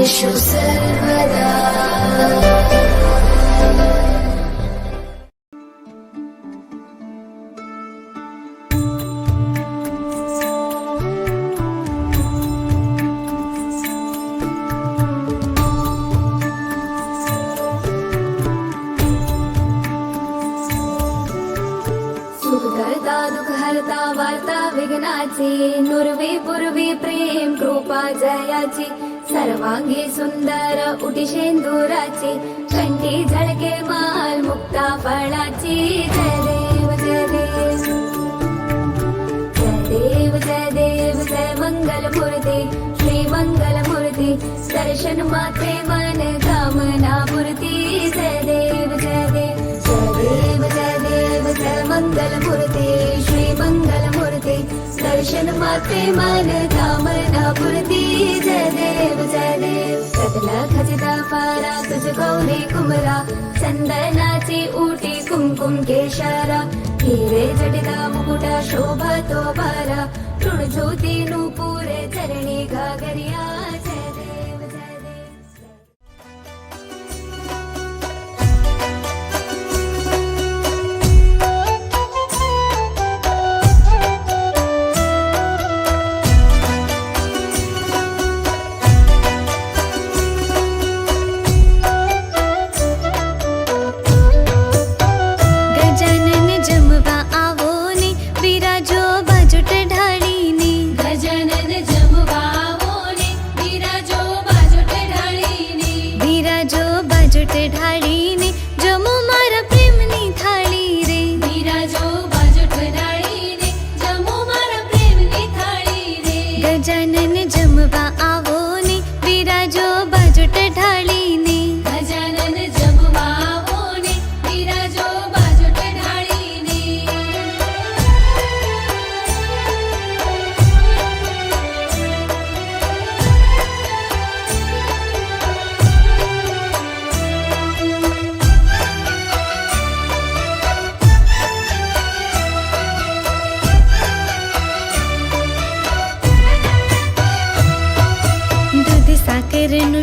सर्वेषु सर्वदा। दुःखहर्ता वार्ता विघ्नाची, नुर्वी पूर्वी प्रेम कृपा जयाची, सर्वांगी सुंदर उटी शेंदुराची, कंठी झळके माल मुक्ता फळाची। जय देव जय देव जय देव जय देव जय मंगल मूर्ती श्री मंगल मूर्ती, दर्शन मात्रे मन कामना मूर्ती। जय देव जय देव जय देव जय देव जय मंगल मूर्ती श्री मंगल मूर्ती, दर्शन मात्रे मन कामना पूर्ती। जय देव जय देव रत्न खचिता फारा तुझ गौरी कुमरा, चंदनाची उटी कुमकुम केशरा, हिरे जटिता मुकुटा शोभा तो बारा, ऋणज्योती नुपुरे चरणी घागरिया। जय देव जय देव।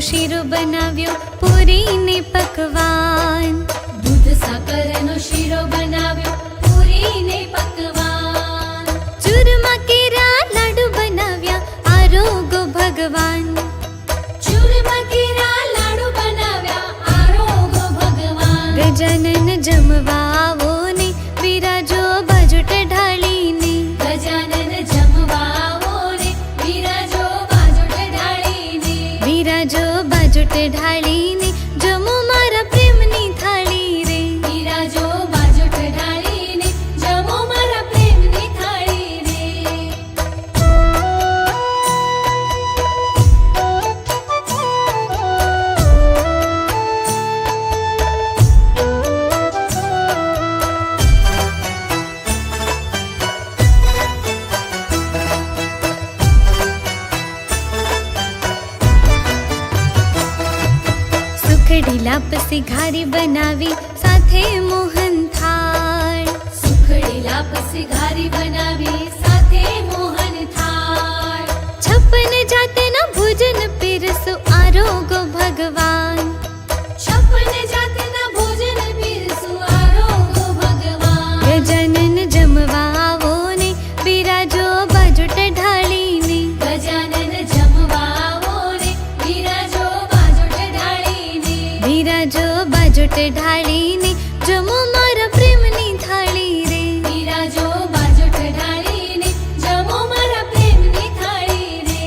શીરો બનાવ્યો પૂરી ને પકવાન, દૂધ સાકરનો શીરો બનાવ્યો પૂરી ને પકવાન, ચૂરમા કેરા લાડુ બનાવ્યા આરોગો ભગવાન, ચૂરમા કેરા લાડુ બનાવ્યા આરોગો ભગવાન। ગજાનન જમવા આવો ને બિરાજો બાજુટ ઢાળીને, ગજાનન જમવા આવો ને બિરાજો બાજુટ ઢાળીને, બિરાજો બાજુટ ઢાળીને, જમો મારા પ્રેમની થાળી રે, બિરાજો બાજુટ ઢાળીને, જમો મારા પ્રેમની થાળી રે। સુખડી લાપસી ઘારી બનાવી સાથે મોહન થાળ, સુખડી લાપસી ઘારી બનાવી સાથે મોહન થાળ, 56 જાતના ભોજન પીરસો આરોગો ભગવાન, 56 જાતના ભોજન પીરસું આરોગો ભગવાન। ગજાનન જમવા આવો ને બિરાજો બાજુટ ઢાળીને, ગજાનન જમવા આવો ને બિરાજો બાજુટ ઢાળીને, બિરાજો બાજુટ ઢાળીને, જમો મારા પ્રેમની થાળી રે, બિરાજો બાજુટ ઢાળીને, જમો મારા પ્રેમની થાળી રે।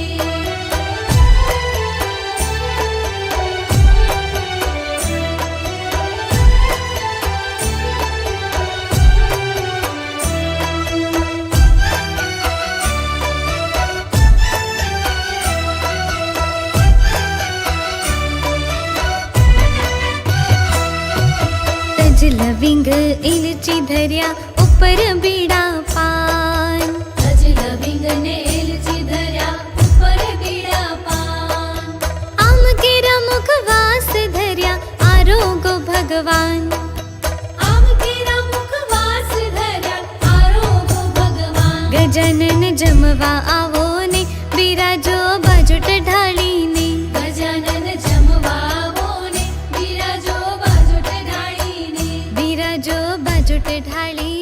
તજ લવિંગ ઇલચી ધર્યા ઉપર બીડા પાન, તજ લવિંગ ને એલચી ધર્યા ઉપર બીડા પાન, આમ કેરા મુખવાસ ધર્યા આરોગો ભગવાન, આમ કેરા મુખવાસ ધર્યા આરોગો ભગવાન। ગજાનન જમવા આવો ને બિરાજો બાજુટ ઢાળીને, ગજાનન બાજુટ ઢાળી